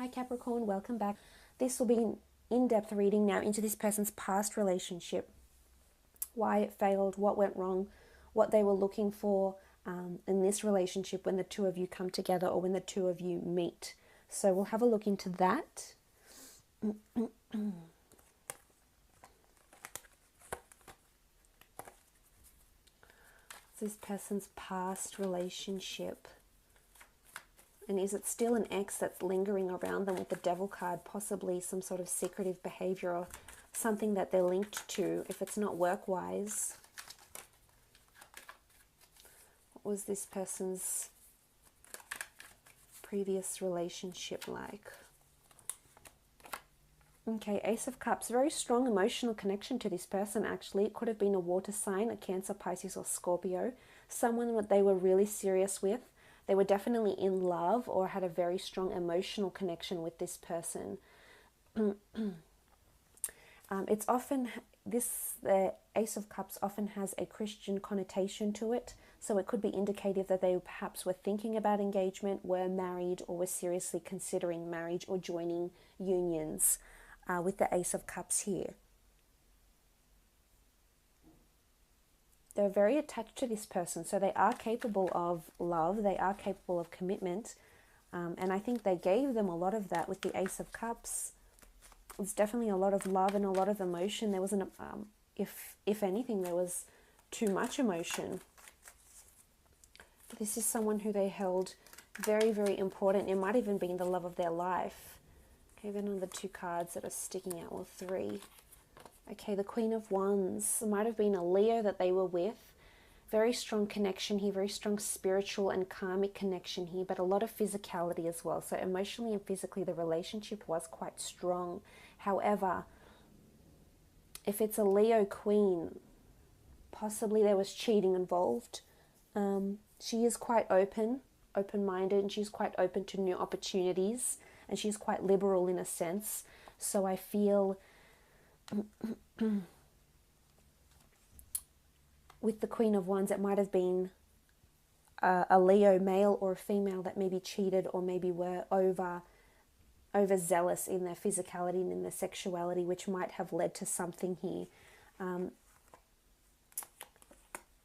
Hi Capricorn, welcome back. This will be an in-depth reading now into this person's past relationship. Why it failed, what went wrong, what they were looking for in this relationship when the two of you come together or when the two of you meet. So we'll have a look into that. This person's past relationship. And is it still an ex that's lingering around them with the Devil card, possibly some sort of secretive behavior or something that they're linked to if it's not work-wise? What was this person's previous relationship like? Okay, Ace of Cups, very strong emotional connection to this person actually. It could have been a water sign, a Cancer, Pisces or Scorpio. Someone that they were really serious with. They were definitely in love or had a very strong emotional connection with this person. It's often, the Ace of Cups often has a Christian connotation to it. So it could be indicative that they perhaps were thinking about engagement, were married, or were seriously considering marriage or joining unions with the Ace of Cups here. They're very attached to this person, so they are capable of love, they are capable of commitment, and I think they gave them a lot of that with the Ace of Cups. It's definitely a lot of love and a lot of emotion. There wasn't, if anything, there was too much emotion. This is someone who they held very, very important. It might even been the love of their life. Okay, then on the two cards that are sticking out, or three. Okay, the Queen of Wands. It might have been a Leo that they were with. Very strong connection here, very strong spiritual and karmic connection here, but a lot of physicality as well. So emotionally and physically, the relationship was quite strong. However, if it's a Leo Queen, possibly there was cheating involved. She is quite open-minded, and she's quite open to new opportunities, and she's quite liberal in a sense. So I feel with the Queen of Wands, it might have been a Leo male or a female that maybe cheated or maybe were overzealous in their physicality and in their sexuality, which might have led to something here.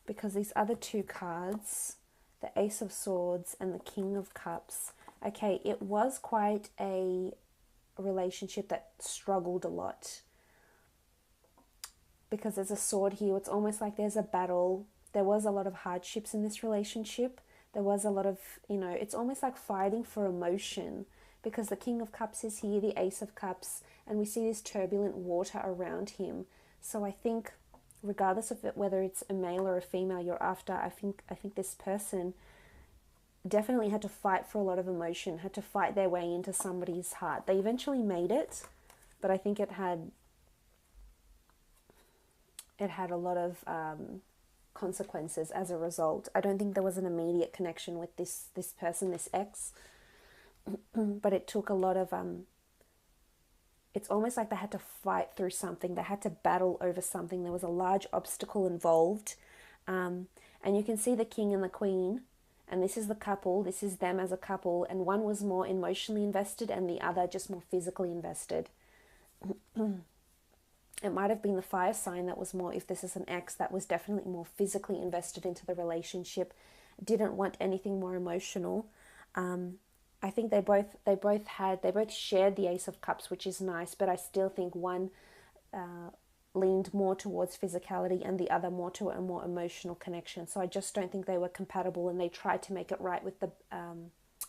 Because these other two cards, the Ace of Swords and the King of Cups, okay, it was quite a relationship that struggled a lot. Because there's a sword here, it's almost like there's a battle. There was a lot of hardships in this relationship. There was a lot of, it's almost like fighting for emotion, because the King of Cups is here, the Ace of Cups, and we see this turbulent water around him. So I think, regardless of it, whether it's a male or a female you're after, I think this person definitely had to fight for a lot of emotion, had to fight their way into somebody's heart. They eventually made it, but I think it had a lot of consequences as a result. I don't think there was an immediate connection with this person, this ex, but it took a lot of, it's almost like they had to fight through something. They had to battle over something. There was a large obstacle involved. And you can see the King and the Queen, and this is the couple, this is them as a couple, and one was more emotionally invested and the other just more physically invested. It might have been the fire sign that was more, if this is an ex, that was definitely more physically invested into the relationship, didn't want anything more emotional. I think they both shared the Ace of Cups, which is nice, but I still think one leaned more towards physicality and the other more to a more emotional connection. So I just don't think they were compatible, and they tried to make it right with the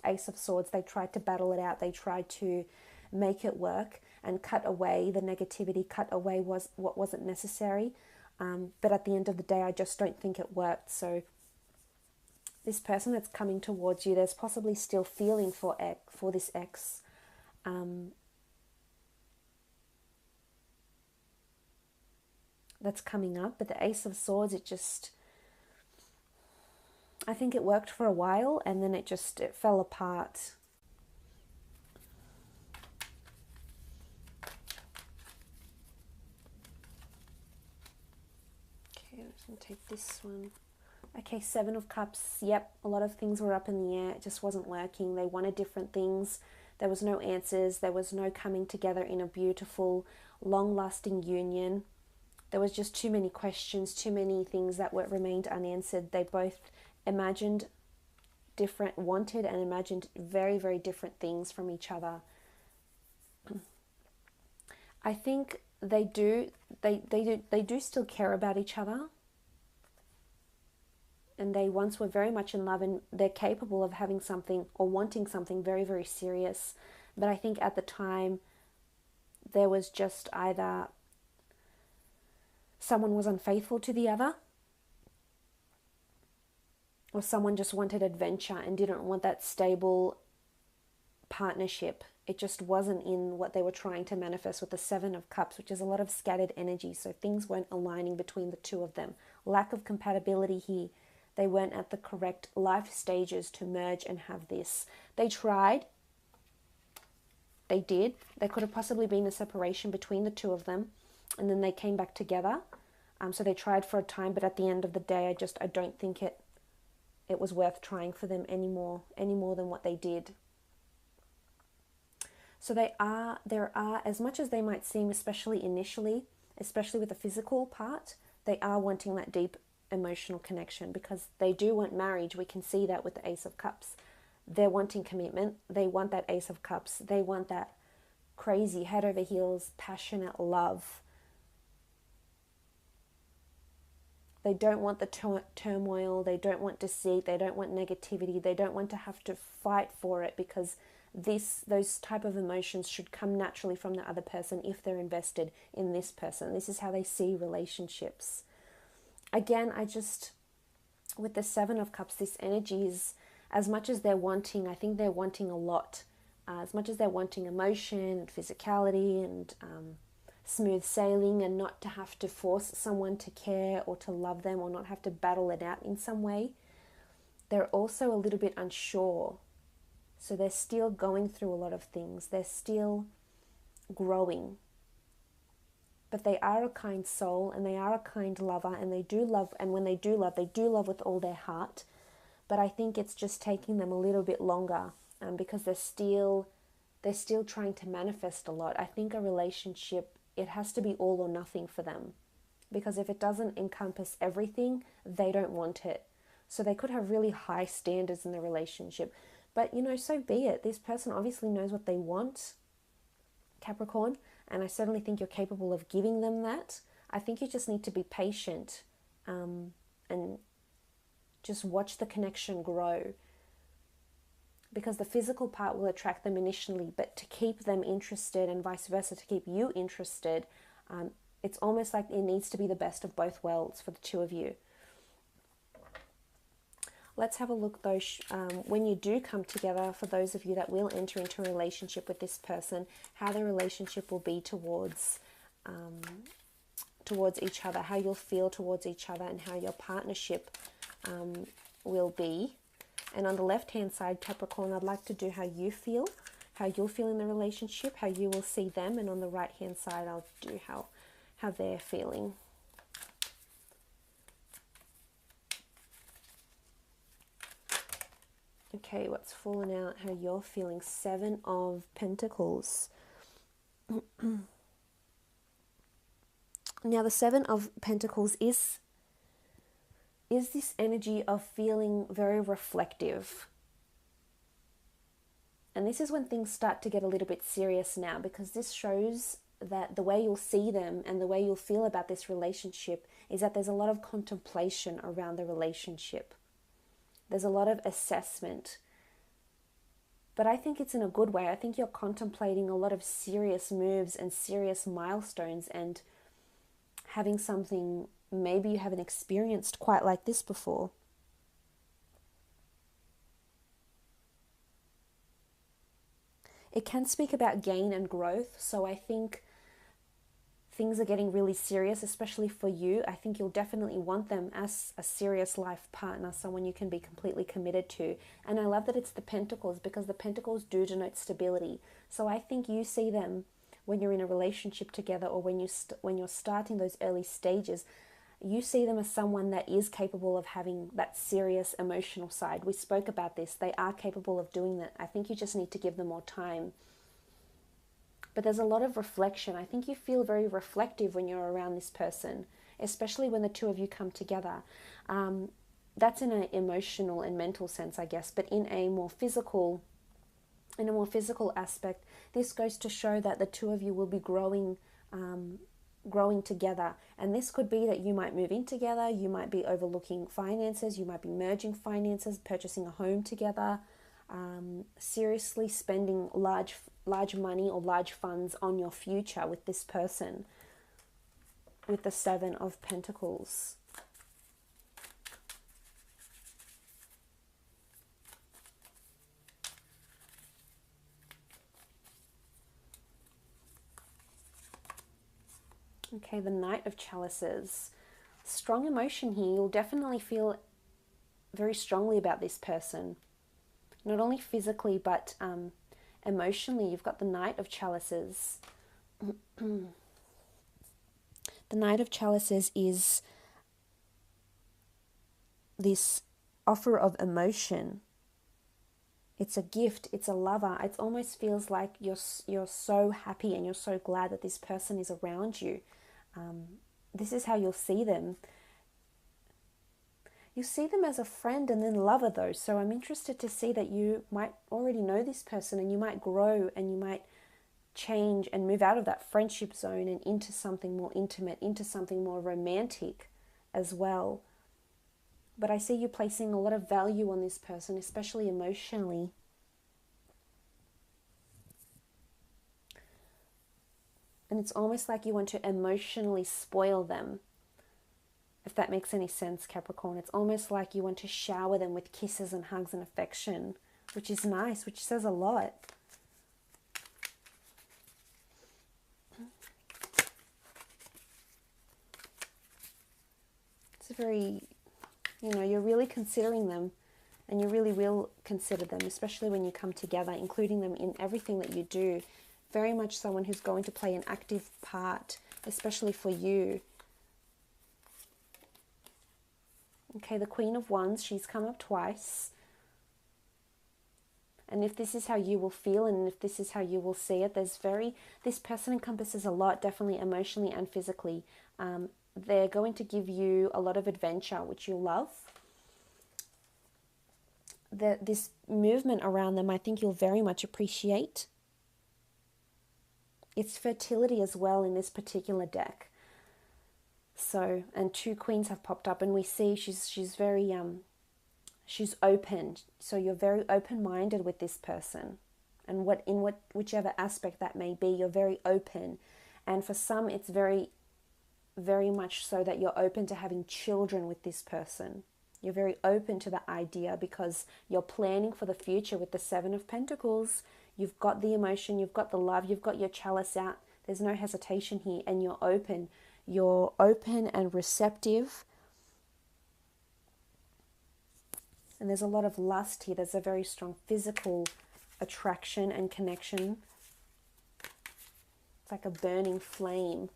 Ace of Swords. They tried to battle it out. They tried to make it work and cut away the negativity, cut away what wasn't necessary. But at the end of the day, I just don't think it worked. So this person that's coming towards you, there's possibly still feeling for this ex. That's coming up. But the Ace of Swords, I think it worked for a while, and then it fell apart. I'll take this one. Okay, Seven of Cups. Yep, a lot of things were up in the air. It just wasn't working. They wanted different things. There was no answers. There was no coming together in a beautiful, long-lasting union. There was just too many questions, too many things that remained unanswered. They both imagined wanted and imagined very, very different things from each other. I think they do still care about each other, and they once were very much in love, and they're capable of having something or wanting something very, very serious. But I think at the time there was just either someone was unfaithful to the other, or someone just wanted adventure and didn't want that stable partnership. It just wasn't in what they were trying to manifest with the Seven of Cups, which is a lot of scattered energy. So things weren't aligning between the two of them. Lack of compatibility here. They weren't at the correct life stages to merge and have this. They tried. They did. There could have possibly been a separation between the two of them, and then they came back together. So they tried for a time, but at the end of the day, I don't think it was worth trying for them any more than what they did. So there are, as much as they might seem, especially initially, especially with the physical part, they are wanting that deep emotional connection, because they do want marriage. We can see that with the Ace of Cups. They're wanting commitment. They want that Ace of Cups. They want that crazy, head over heels, passionate love. They don't want the turmoil. They don't want deceit. They don't want negativity. They don't want to have to fight for it, because those type of emotions should come naturally from the other person if they're invested in this person. This is how they see relationships. Again, with the Seven of Cups, this energy is, as much as they're wanting, I think they're wanting a lot. As much as they're wanting emotion and physicality and smooth sailing, and not to have to force someone to care or to love them, or not have to battle it out in some way, they're also a little bit unsure. So they're still going through a lot of things. They're still growing. But they are a kind soul, and they are a kind lover, and they do love, and when they do love with all their heart. But I think it's just taking them a little bit longer, because they're still trying to manifest a lot. I think a relationship, it has to be all or nothing for them, because if it doesn't encompass everything, they don't want it. So they could have really high standards in the relationship, but so be it. This person obviously knows what they want, Capricorn, and I certainly think you're capable of giving them that. I think you just need to be patient, and just watch the connection grow, because the physical part will attract them initially, but to keep them interested and vice versa, to keep you interested, it's almost like it needs to be the best of both worlds for the two of you. Let's have a look though, when you do come together, for those of you that will enter into a relationship with this person, how the relationship will be towards each other, how you'll feel towards each other, and how your partnership will be. And on the left-hand side, Capricorn, I'd like to do how you feel, how you'll feel in the relationship, how you will see them. And on the right-hand side, I'll do how they're feeling. Okay, what's fallen out, how you're feeling. Seven of Pentacles. Now, the Seven of Pentacles is this energy of feeling very reflective. And this is when things start to get a little bit serious now, because this shows that the way you'll see them and the way you'll feel about this relationship is that there's a lot of contemplation around the relationship. There's a lot of assessment. But I think it's in a good way. I think you're contemplating a lot of serious moves and serious milestones, and having something maybe you haven't experienced quite like this before. It can speak about gain and growth. So I think things are getting really serious, especially for you. I think you'll definitely want them as a serious life partner, someone you can be completely committed to. And I love that it's the Pentacles, because the Pentacles do denote stability. So I think you see them when you're in a relationship together, or when you're starting those early stages, you see them as someone that is capable of having that serious emotional side. We spoke about this. They are capable of doing that. I think you just need to give them more time. But there's a lot of reflection. I think you feel very reflective when you're around this person, especially when the two of you come together. That's in an emotional and mental sense, I guess, but in a more physical aspect, this goes to show that the two of you will be growing together. And this could be that you might move in together, you might be overlooking finances, you might be merging finances, purchasing a home together, seriously spending large money or large funds on your future with this person, with the Seven of Pentacles. Okay, the Knight of Chalices. Strong emotion here. You'll definitely feel very strongly about this person. Not only physically, but emotionally. You've got the Knight of Chalices. The Knight of Chalices is this offer of emotion. It's a gift, it's a lover. It almost feels like you're so happy and you're so glad that this person is around you. This is how you'll see them. You see them as a friend and then lover though. So I'm interested to see that you might already know this person and you might grow and you might change and move out of that friendship zone and into something more intimate, into something more romantic as well. But I see you placing a lot of value on this person, especially emotionally. And it's almost like you want to emotionally spoil them, if that makes any sense, Capricorn. It's almost like you want to shower them with kisses and hugs and affection, which is nice, which says a lot. It's a very, you're really considering them, and you really will consider them, especially when you come together, including them in everything that you do. Very much someone who's going to play an active part, especially for you. Okay, the Queen of Wands, she's come up twice. And if this is how you will feel and if this is how you will see it, this person encompasses a lot, definitely emotionally and physically. They're going to give you a lot of adventure, which you'll love. This movement around them, I think you'll very much appreciate. It's fertility as well in this particular deck. So, and two queens have popped up, and we see she's very she's open. So you're very open-minded with this person, and whichever aspect that may be, you're very open. And for some, it's very, very much so that you're open to having children with this person. You're very open to the idea because you're planning for the future with the Seven of Pentacles. You've got the emotion, you've got the love, you've got your chalice out. There's no hesitation here, and you're open. You're open and receptive. And there's a lot of lust here. There's a very strong physical attraction and connection. It's like a burning flame.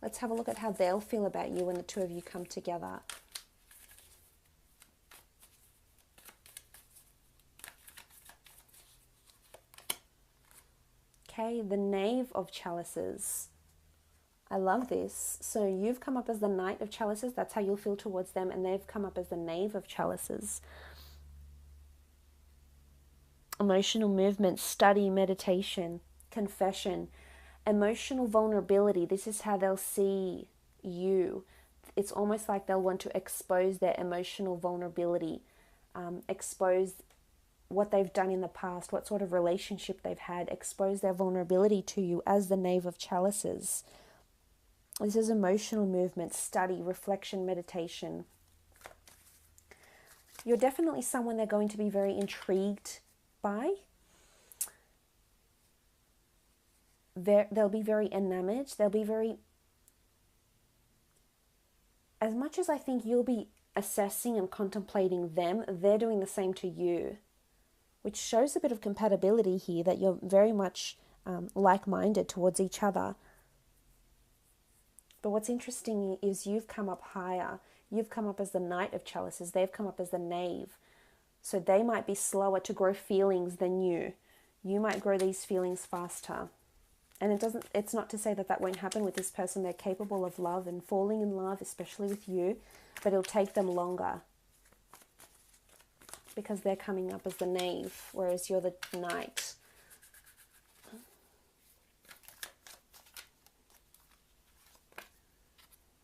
Let's have a look at how they'll feel about you when the two of you come together. Okay, the Knave of Chalices. I love this. So you've come up as the Knight of Chalices. That's how you'll feel towards them. And they've come up as the Knave of Chalices. Emotional movement, study, meditation, confession, emotional vulnerability. This is how they'll see you. It's almost like they'll want to expose their emotional vulnerability, expose what they've done in the past, what sort of relationship they've had, expose their vulnerability to you as the Knave of Chalices. This is emotional movement, study, reflection, meditation. You're definitely someone they're going to be very intrigued by. They'll be very enamored. They'll be very... As much as I think you'll be assessing and contemplating them, they're doing the same to you, which shows a bit of compatibility here, that you're very much like-minded towards each other. But what's interesting is you've come up higher. You've come up as the Knight of Chalices. They've come up as the Knave. So they might be slower to grow feelings than you. You might grow these feelings faster. And it's not to say that that won't happen with this person. They're capable of love and falling in love, especially with you, but it'll take them longer because they're coming up as the Knave, whereas you're the Knight.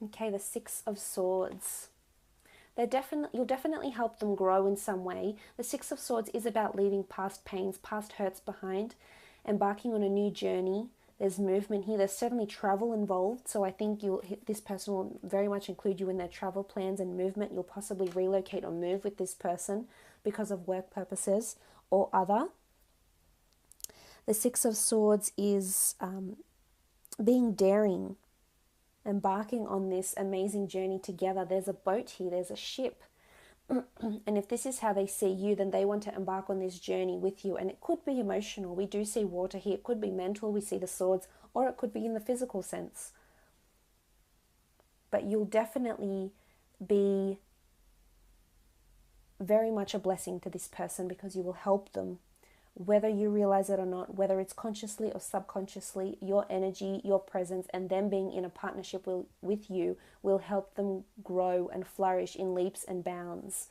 Okay, the Six of Swords. You'll definitely help them grow in some way. The Six of Swords is about leaving past pains, past hurts behind, embarking on a new journey. There's movement here. There's certainly travel involved. So I think this person will very much include you in their travel plans and movement. You'll possibly relocate or move with this person because of work purposes or other. The Six of Swords is being daring, embarking on this amazing journey together. There's a boat here. There's a ship. And if this is how they see you, then they want to embark on this journey with you. And it could be emotional. We do see water here. It could be mental. We see the swords. Or it could be in the physical sense. But you'll definitely be very much a blessing to this person because you will help them. Whether you realize it or not, whether it's consciously or subconsciously, your energy, your presence, and them being in a partnership with you will help them grow and flourish in leaps and bounds.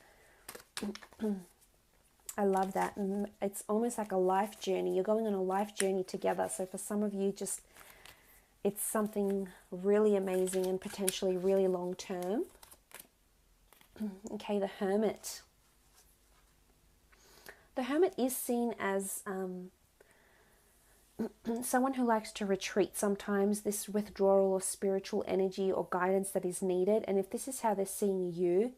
I love that. And it's almost like a life journey. You're going on a life journey together. So for some of you, it's something really amazing and potentially really long term. Okay, the Hermit. The Hermit is seen as someone who likes to retreat sometimes, this withdrawal or spiritual energy or guidance that is needed. And if this is how they're seeing you,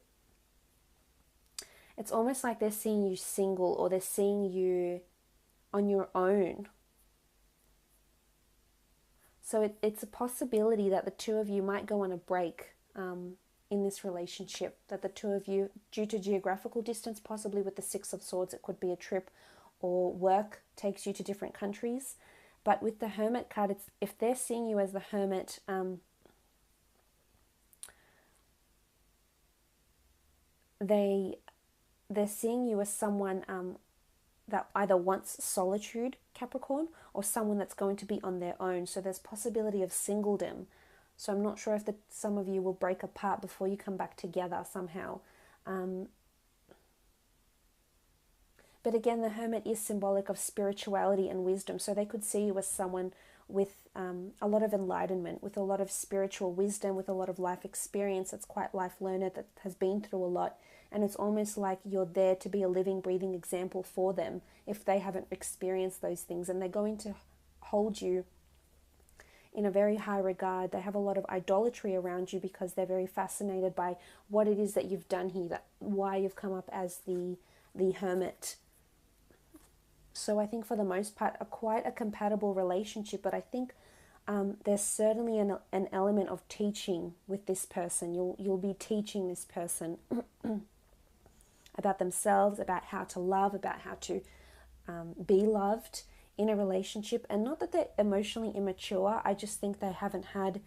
it's almost like they're seeing you single or they're seeing you on your own. So it's a possibility that the two of you might go on a break in this relationship, that the two of you, due to geographical distance, possibly with the Six of Swords, it could be a trip or work takes you to different countries. But with the Hermit card, if they're seeing you as the Hermit, they're seeing you as someone that either wants solitude, Capricorn, or someone that's going to be on their own. So there's possibility of singledom. So I'm not sure if some of you will break apart before you come back together somehow. But again, the Hermit is symbolic of spirituality and wisdom. So they could see you as someone with a lot of enlightenment, with a lot of spiritual wisdom, with a lot of life experience. That's quite life learner, that has been through a lot. And it's almost like you're there to be a living, breathing example for them if they haven't experienced those things. And they're going to hold you in a very high regard. They have a lot of idolatry around you because they're very fascinated by what it is that you've done here, why you've come up as the Hermit. So I think for the most part, quite a compatible relationship, but I think there's certainly an element of teaching with this person. You'll be teaching this person about themselves, about how to love, about how to be loved in a relationship. And not that they're emotionally immature, I just think they haven't had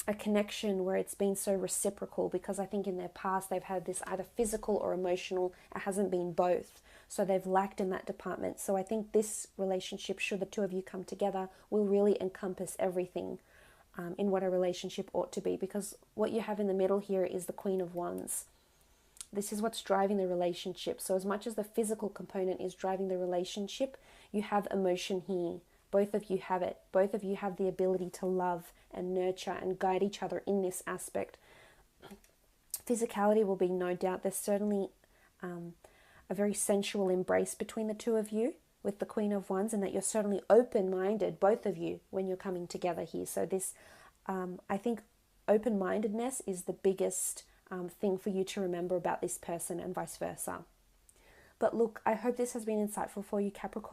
a connection where it's been so reciprocal, because I think in their past they've had this either physical or emotional. It hasn't been both. So they've lacked in that department. So I think this relationship, should the two of you come together, will really encompass everything in what a relationship ought to be. Because what you have in the middle here is the Queen of Wands. This is what's driving the relationship. So as much as the physical component is driving the relationship, you have emotion here. Both of you have it. Both of you have the ability to love and nurture and guide each other in this aspect. Physicality will be no doubt. There's certainly a very sensual embrace between the two of you with the Queen of Wands, and that you're certainly open-minded, both of you, when you're coming together here. So this, I think open-mindedness is the biggest thing for you to remember about this person, and vice versa. But look, I hope this has been insightful for you, Capricorn.